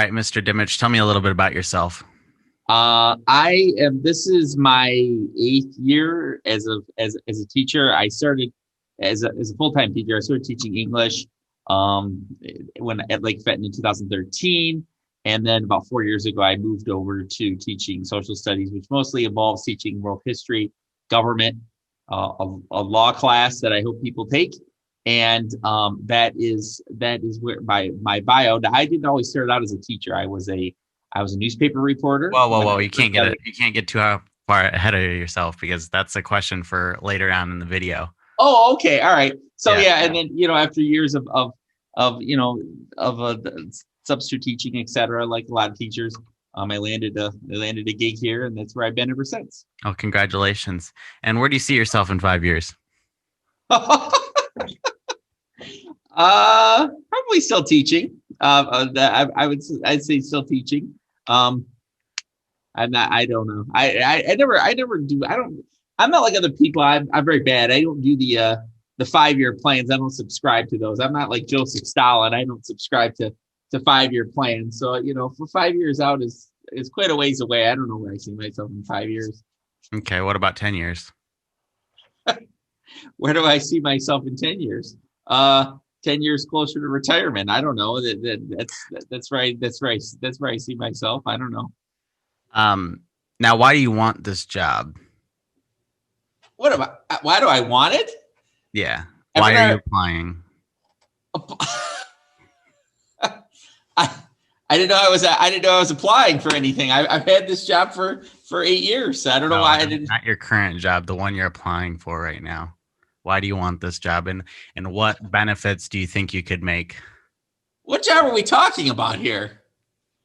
right, Mr. Dimich, tell me a little bit about yourself. I am. This is my eighth year as a teacher. I started as a full time teacher. I started teaching English when at Lake Fenton in 2013, and then about 4 years ago, I moved over to teaching social studies, which mostly involves teaching world history, government, a law class that I hope people take. And that is where my bio. I didn't always start out as a teacher. I was a newspaper reporter Whoa, whoa, when whoa! I You first can't get started. it. You can't get too far ahead of yourself because that's a question for later on in the video. Oh, okay, all right. So Yeah. yeah, and then after years of substitute teaching, etc., like a lot of teachers, I landed a gig here, and that's where I've been ever since. Oh, congratulations! And where do you see yourself in 5 years? Probably still teaching. I'd say still teaching. Um, I'm not. I don't know. I never do. I don't. I'm not like other people. I'm very bad. I don't do the 5 year plans. I don't subscribe to those. I'm not like Joseph Stalin. I don't subscribe to 5 year plans. So for 5 years out is quite a ways away. I don't know where I see myself in 5 years. Okay, what about 10 years? Where do I see myself in 10 years? 10 years closer to retirement. I don't know. That's right. That's where I see myself. I don't know. Um, Now, why do you want this job? What am I? Why do I want it? Yeah, I've why are you never. applying? I I didn't know I was applying for anything. I've had this job for 8 years. So I don't know No, why I didn't. not your current job, the one you're applying for right now. Why do you want this job, and what benefits do you think you could make? What job are we talking about here?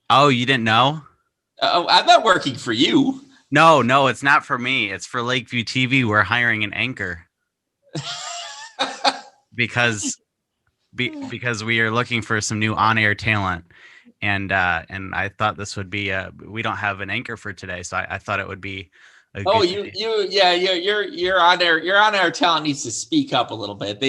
Oh, you didn't know? I'm not working for you. No, no, it's not for me. It's for Lakeview TV. We're hiring an anchor because because we are looking for some new on-air talent, and I thought this would be we don't have an anchor for today, so I thought it would be a Oh, good. yeah, you're on there. You're on our talent needs to speak up a little bit.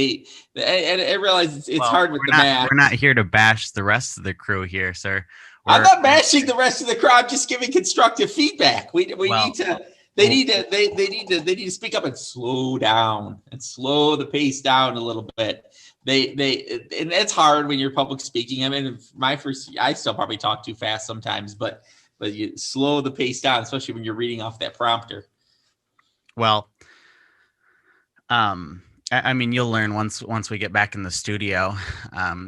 And I realize it's Well, hard with the math. we're not here to bash the rest of the crew here, sir. I'm We're not bashing the rest of the crowd. I'm just giving constructive feedback. We need well, to. They need to speak up and slow down and slow the pace down a little bit. And it's hard when you're public speaking. I mean, I still probably talk too fast sometimes, but you slow the pace down, especially when you're reading off that prompter. well, I mean, you'll learn once we get back in the studio.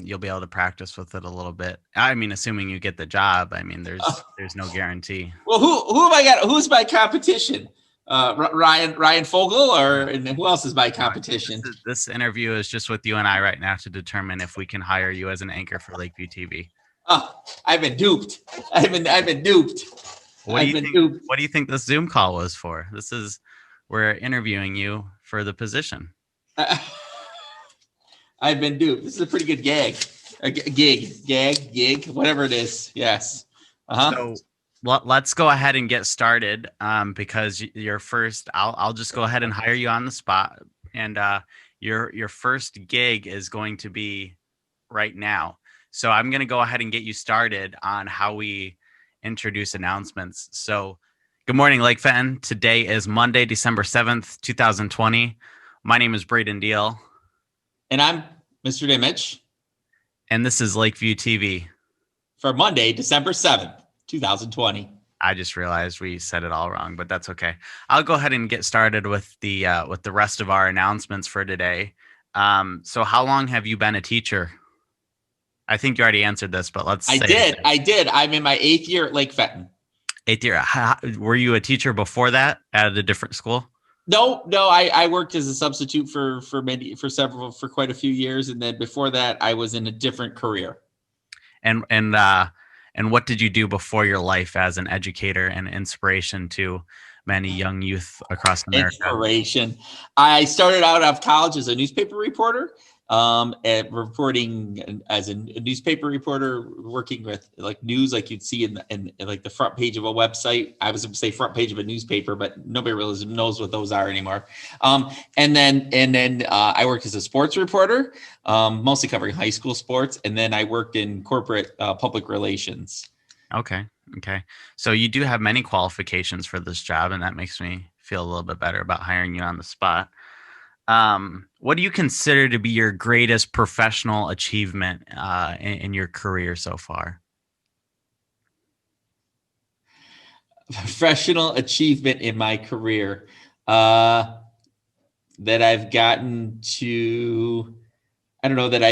You'll be able to practice with it a little bit. I mean, assuming you get the job. I mean, there's no guarantee. Well, who have I got? Who's my competition? Ryan Fogel, and who else is my competition? This interview is just with you and I right now to determine if we can hire you as an anchor for Lakeview TV. Oh, I've been duped. I've been duped. What do I've you been think? duped. What do you think this Zoom call was for? We're interviewing you for the position. I've been duped. This is a pretty good gig, whatever it is. Yes. So let's go ahead and get started. Because your first, I'll just go ahead and hire you on the spot, and your first gig is going to be right now. So I'm going to go ahead and get you started on how we introduce announcements. So, good morning, Lake Fenton. Today is Monday, December 7th, 2020. My name is Braden Diehl, And I'm Mr. Dimich and this is Lakeview TV. for Monday, December 7th, 2020. I just realized we said it all wrong, but that's okay. I'll go ahead and get started with the rest of our announcements for today. So how long have you been a teacher? I think you already answered this, but let's I say it did. again. I did. I'm in my 8th year at Lake Fenton. 8th year. Were you a teacher before that at a different school? No. I worked as a substitute for quite a few years, and then before that, I was in a different career. And what did you do before your life as an educator and inspiration to many young youth across America? Inspiration. I started out of college as a newspaper reporter, at reporting as a newspaper reporter, working with like news, like you'd see in like the front page of a website. I was going to say front page of a newspaper, but nobody really knows what those are anymore. And then I worked as a sports reporter, mostly covering high school sports, and then I worked in corporate public relations. Okay. Okay. So you do have many qualifications for this job, and that makes me feel a little bit better about hiring you on the spot. What do you consider to be your greatest professional achievement in your career so far? Professional achievement in my career uh, that I've gotten to. I don't know that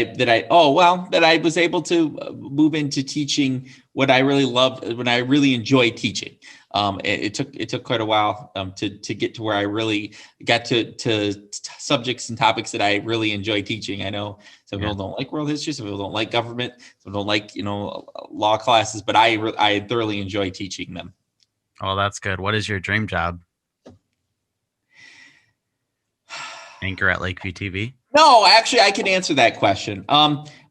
I was able to move into teaching what I really love, when I really enjoy teaching. It took quite a while to get to where I really got to subjects and topics that I really enjoy teaching. I know some Yeah. people don't like world history, some people don't like government, some don't like law classes, but I thoroughly enjoy teaching them. Well, that's good. What is your dream job? Anchor at Lakeview TV? No, actually, I can answer that question.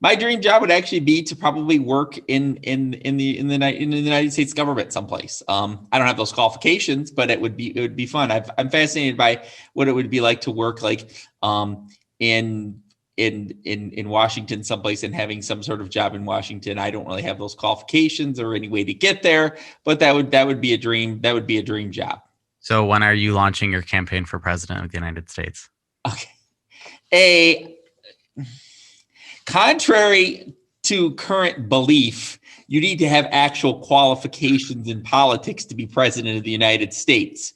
My dream job would actually be to probably work in the United States government someplace. I don't have those qualifications, but it would be fun. I'm fascinated by what it would be like to work like in in Washington someplace, and having some sort of job in Washington. I don't really have those qualifications or any way to get there, but that would be a dream. That would be a dream job. So when are you launching your campaign for president of the United States? Okay. A Contrary to current belief, you need to have actual qualifications in politics to be president of the United States.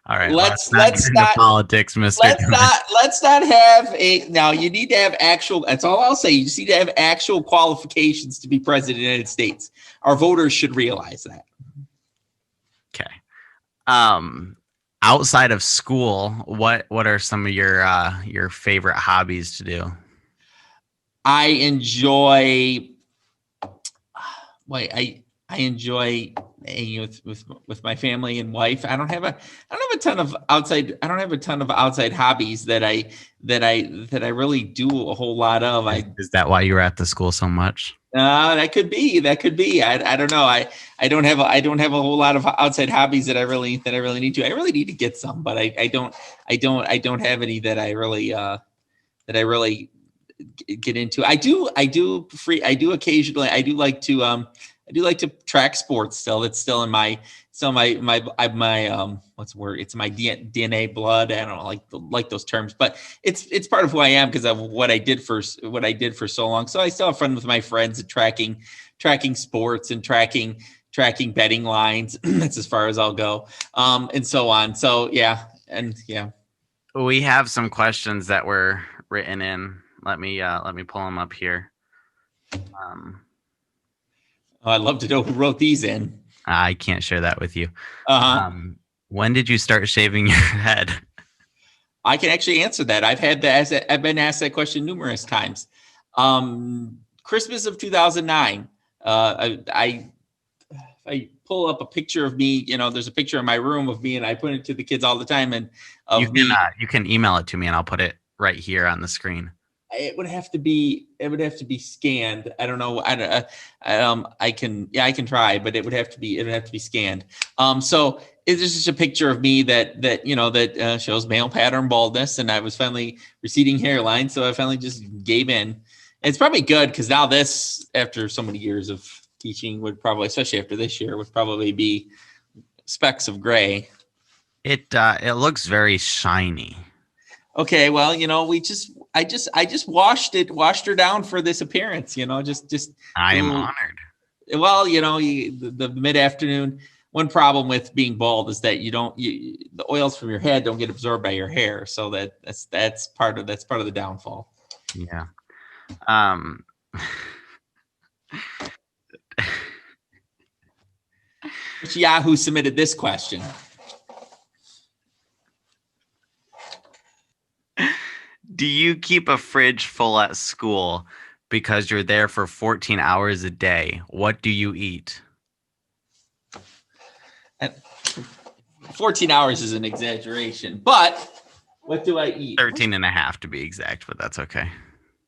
All right, let's Let's not get let's into not politics, Mr. Dimich. let's not have a now. You need to have actual. That's all I'll say. You just need to have actual qualifications to be president of the United States. Our voters should realize that. Okay. Um, Outside of school, what are some of your favorite hobbies to do? I enjoy. Wait, I enjoy hanging with my family and wife. I don't have a ton of outside. I don't have a ton of outside hobbies that I really do a whole lot of. Is that why you were at the school so much? That could be. That could be. I don't know. I don't have a whole lot of outside hobbies that I really need to. I really need to get some, but I don't have any that I really get into. I do occasionally. I do like to track sports still. That's still in my what's the word? It's my DNA blood. I don't like those terms, but it's part of who I am because of what I did for so long. So I still have fun with my friends and tracking sports and tracking betting lines. That's as far as I'll go, and so on. So yeah, and yeah. We have some questions that were written in. Let me pull them up here. Um, Oh, I'd love to know who wrote these in. I can't share that with you. Uh-huh. When did you start shaving your head? I can actually answer that. I've been asked that question numerous times. Christmas of 2009. I pull up a picture of me. There's a picture in my room of me, and I put it to the kids all the time, and You of can me. you can email it to me and I'll put it right here on the screen. It would have to be scanned. I don't know. I can try, but it would have to be scanned. So it's just a picture of me that shows male pattern baldness, and I was finally receding hairline, so I finally just gave in. And it's probably good because now this, after so many years of teaching, would probably, especially after this year, would probably be specks of gray. It looks very shiny. Okay, well, I just washed her down for this appearance, just I a am little. honored. Well, the mid afternoon. One problem with being bald is that the oils from your head don't get absorbed by your hair, so that's part of the downfall. Yeah. Um, Which Yahoo submitted this question. do you keep a fridge full at school because you're there for 14 hours a day? What do you eat? And 14 hours is an exaggeration, but what do I eat? 13 and a half to be exact, but that's okay.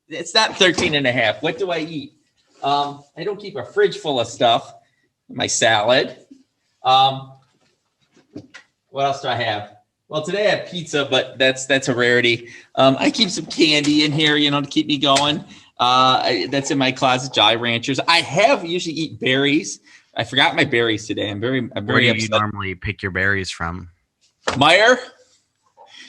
It's not 13 and a half. What do I eat? I don't keep a fridge full of stuff. My salad. What else do I have? Well, today I have pizza, but that's a rarity. I keep some candy in here, to keep me going. That's in my closet. Jolly Ranchers. I have usually eat berries. I forgot my berries today. I'm Where do very you upset. normally pick your berries from? Meyer,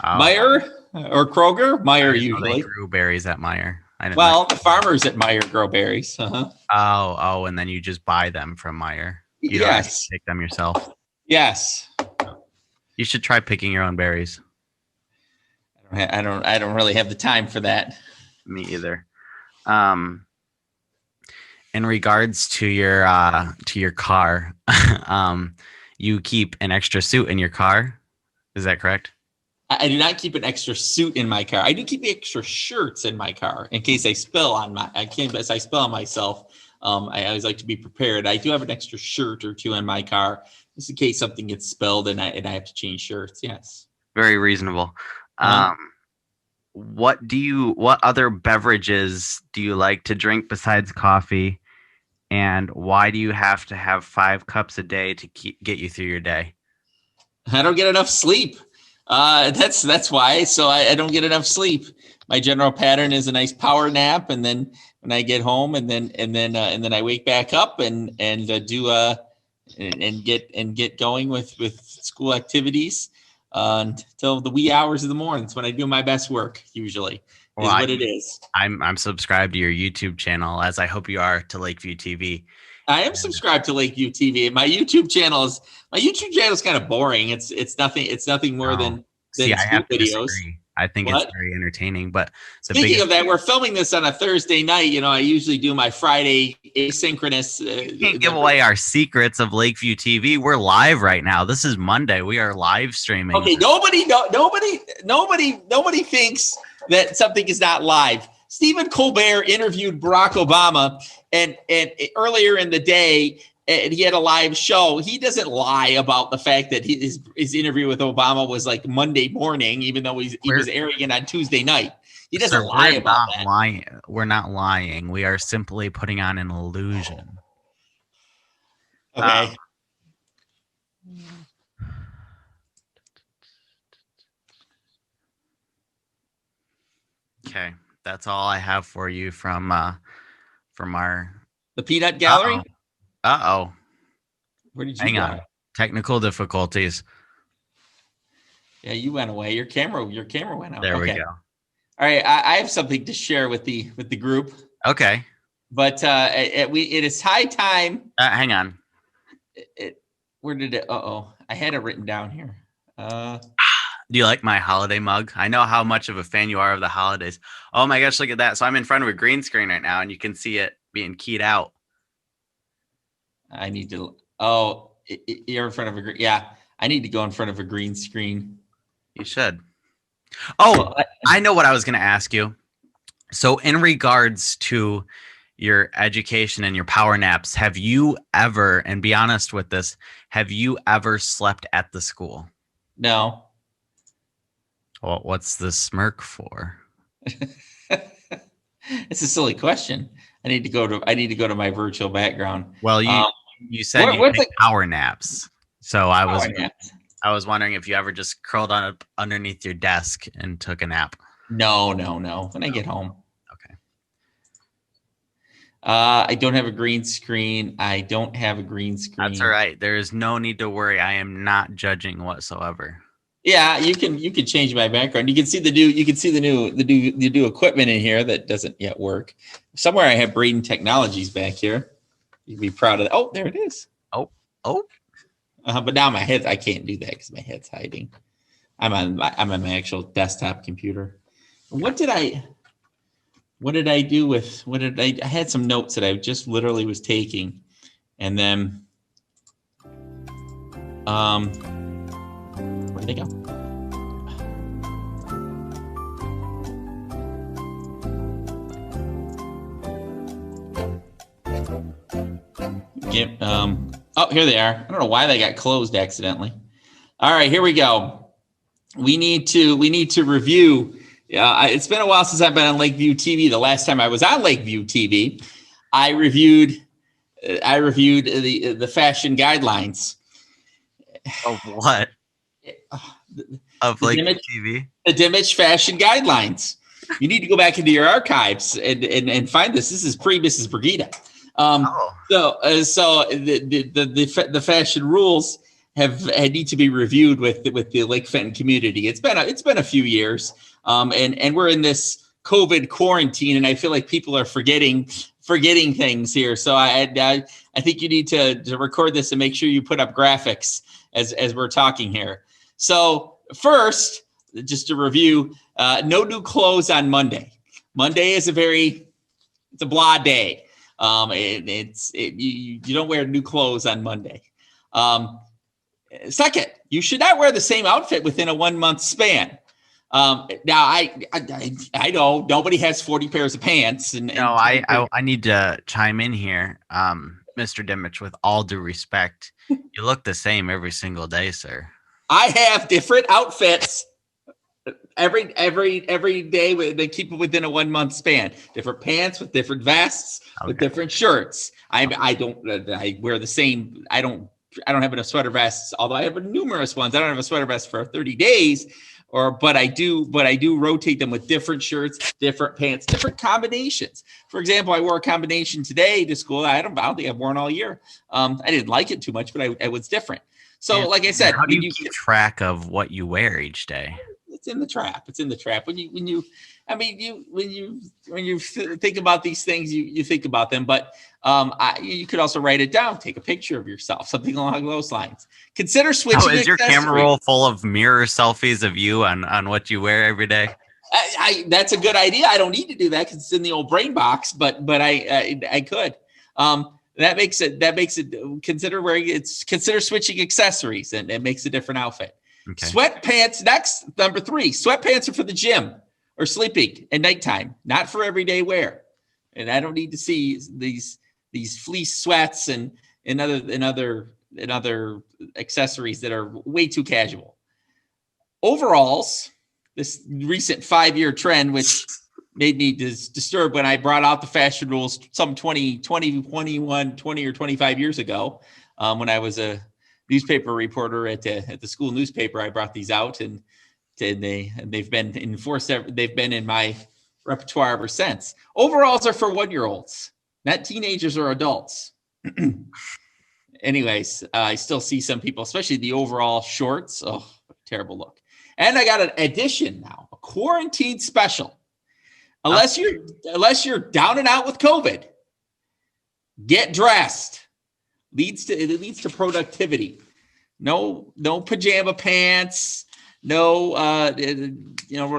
Oh, Meyer, or Kroger. I Meyer didn't know they usually. grew berries at Meyer. I didn't know. Well, the farmers at Meyer grow berries. Uh-huh. Oh, and then you just buy them from Meyer. You don't actually Yes. pick them yourself. Yes. You should try picking your own berries. I don't really have the time for that. Me either. Um, in regards to your car, you keep an extra suit in your car. Is that correct? I do not keep an extra suit in my car. I do keep extra shirts in my car in case I spill on I spill on myself. I always like to be prepared. I do have an extra shirt or two in my car just in case something gets spilled and I have to change shirts. Yes. Very reasonable. Uh, Um, what other beverages do you like to drink besides coffee? And why do you have to have 5 cups a day to get you through your day? I don't get enough sleep. That's why. So I don't get enough sleep. My general pattern is a nice power nap, and then when I get home, and then I wake back up and get going with school activities until the wee hours of the morning. It's when I do my best work. Usually, Well, is what it is. I'm subscribed to your YouTube channel, as I hope you are to Lakeview TV. I am subscribed to Lakeview TV. My YouTube channel is kind of boring. It's nothing more Oh, see, than I school have to videos. disagree. I think it's What? very entertaining, but the Speaking biggest of that, we're filming this on a Thursday night. I usually do my Friday asynchronous. you can't give away our secrets of Lakeview TV. We're live right now. This is Monday. We are live streaming. Okay, nobody thinks that something is not live. Stephen Colbert interviewed Barack Obama, and earlier in the day, and he had a live show. He doesn't lie about the fact that his interview with Obama was like Monday morning, even though he was airing it on Tuesday night. He doesn't lie about that. Lying. We're not lying. We are simply putting on an illusion. Okay. Okay, that's all I have for you from our. The Peanut Gallery. Uh-oh. Where did you Hang go? on. Technical difficulties. Yeah, you went away. Your camera went out. There we go. All right, I have something to share with the group. Okay. But it is high time. Hang on. Where did it? I had it written down here. Do you like my holiday mug? I know how much of a fan you are of the holidays. Oh my gosh, look at that. So I'm in front of a green screen right now, and you can see it being keyed out. I need to. Oh, you're in front of a green. Yeah, I need to go in front of a green screen. You should. Oh, I know what I was going to ask you. So in regards to your education and your power naps, have you ever, and be honest with this, have you ever slept at the school? No. Well, what's the smirk for? It's a silly question. I need to go to my virtual background. Well, you said you take power naps. So I was wondering if you ever just curled up underneath your desk and took a nap. No. When I get home. Okay. I don't have a green screen. That's all right. There is no need to worry. I am not judging whatsoever. Yeah, you can change my background. You can see the new equipment in here that doesn't yet work. Somewhere I have Braden Technologies back here. You'd be proud of that. Oh, there it is. Oh. But now my head, I can't do that because my head's hiding. I'm on my actual desktop computer. What did I do with I had some notes that I just literally was taking, and then where did they go? Here they are. I don't know why they got closed accidentally. All right, here we go. We need to review Yeah, it's been a while since I've been on Lakeview TV. The last time I was on Lakeview TV, I reviewed the fashion guidelines. Of what? Of The Lakeview Dimich, TV? the Dimich fashion guidelines. You need to go back into your archives and find this. This is pre Mrs. Brigida. Um, Oh, so the fashion rules have need to be reviewed with the Lake Fenton community. It's been a few years, and we're in this COVID quarantine, and I feel like people are forgetting things here. So I think you need to record this and make sure you put up graphics as we're talking here. So first, just to review, no new clothes on Monday. Monday is it's a blah day. You don't wear new clothes on Monday. Second, you should not wear the same outfit within a 1 month span. Now, I know nobody has 40 pairs of pants no, and 20 pairs. I need to chime in here. Mr. Dimich, with all due respect, you look the same every single day, sir. I have different outfits every day. They keep it within a 1 month span. Different pants with different vests with Okay. different shirts. I wear the same. I don't have enough sweater vests, although I have numerous ones. I don't have a sweater vest for 30 days, but I do rotate them with different shirts, different pants, different combinations. For example, I wore a combination today to school. I don't think I've worn all year. I didn't like it too much, but it was different. So, And like I said, how do you keep track of what you wear each day? it's in the trap. It's in the trap. I mean, when you think about these things, you think about them, but you could also write it down, take a picture of yourself, something along those lines. Consider Oh, switching is your camera accessories. roll full of mirror selfies of you on what you wear every day? That's a good idea. I don't need to do that because it's in the old brain box, but I could. That makes it consider switching accessories, and it makes a different outfit. Okay. Sweatpants. Next, number 3. Sweatpants are for the gym or sleeping at nighttime, not for everyday wear. And I don't need to see these fleece sweats and other accessories that are way too casual. Overalls, this recent 5-year trend, which made me disturbed when I brought out the fashion rules some 20 or 25 years ago, when I was a newspaper reporter at the school newspaper. I brought these out, and they've been enforced. They've been in my repertoire ever since. Overalls are for 1-year-olds, not teenagers or adults. Anyways, I still see some people, especially the overall shorts. Oh, terrible look. And I got an addition now, a quarantine special. Unless you're down and out with COVID, get dressed. It leads to productivity. No pajama pants. No,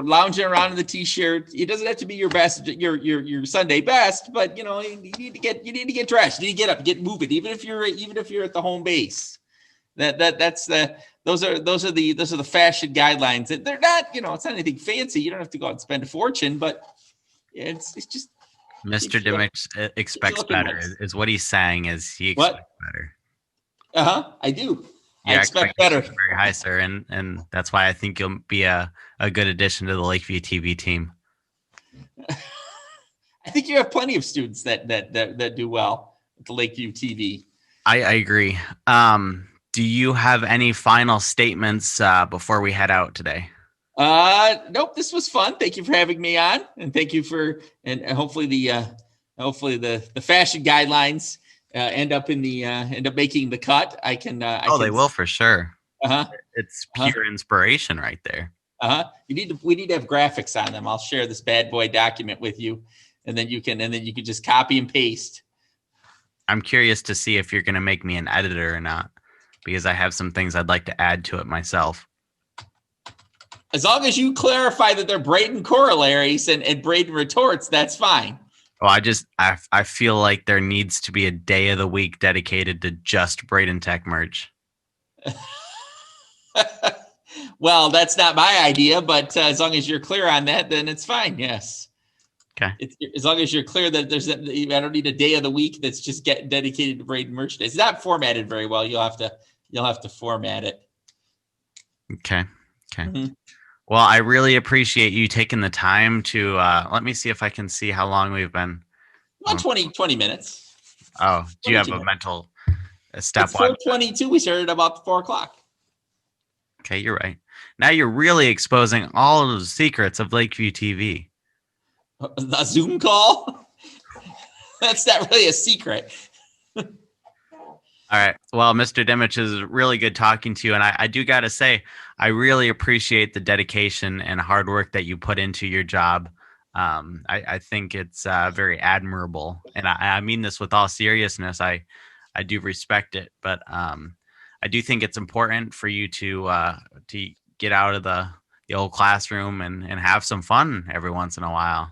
lounging around in the t-shirt. It doesn't have to be your best, your Sunday best, but you need to get dressed. You need to get up, get moving, even if you're at the home base. Those are the fashion guidelines. They're not, it's not anything fancy. You don't have to go out and spend a fortune, but it's just Mr. Dimich expects better, nice. is what he's saying. Is he expects better? I do. I Your expect better. expectations are very high, sir, and that's why I think you'll be a good addition to the Lakeview TV team. I think you have plenty of students that do well at the Lakeview TV. I agree. Do you have any final statements before we head out today? Nope. This was fun. Thank you for having me on, and thank you and hopefully the fashion guidelines end up making the cut. They will for sure. Uh-huh. It's pure inspiration right there. We need to have graphics on them. I'll share this bad boy document with you, and then you can just copy and paste. I'm curious to see if you're going to make me an editor or not, because I have some things I'd like to add to it myself. As long as you clarify that they're Braden corollaries and Braden retorts, that's fine. Well, I feel like there needs to be a day of the week dedicated to just Braden Tech merch. Well, that's not my idea, but as long as you're clear on that, then it's fine. Yes. Okay. As long as you're clear that I don't need a day of the week that's just dedicated to Braden merchandise. It's not formatted very well. You'll have to format it. Okay. Mm-hmm. Well, I really appreciate you taking the time to let me see if I can see how long we've been. About Oh, 20 minutes. oh, do you have 22 a minutes. mental It's stepwatch? 4:22. We started about 4 o'clock. Okay, you're right. Now you're really exposing all of the secrets of Lakeview TV. A Zoom call? That's not really a secret. All right. Well, Mr. Dimich, is really good talking to you. And I do got to say, I really appreciate the dedication and hard work that you put into your job. I think it's very admirable. And I mean this with all seriousness. I do respect it. But I do think it's important for you to get out of the old classroom and have some fun every once in a while.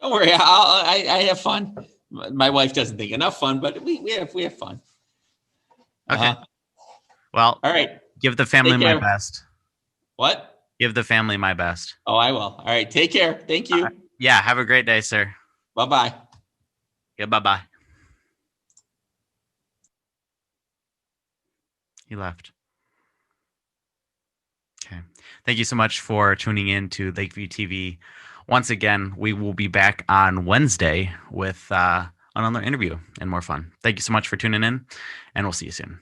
Don't worry, I have fun. My wife doesn't think enough fun, but we have fun. Okay. Uh-huh. Well, All right. give the family Take my care. best. What? Give the family my best. Oh, I will. All right. Take care. Thank you. Yeah. Have a great day, sir. Bye bye. Yeah, bye bye. He left. Okay. Thank you so much for tuning in to Lakeview TV. Once again, we will be back on Wednesday with another interview and more fun. Thank you so much for tuning in, and we'll see you soon.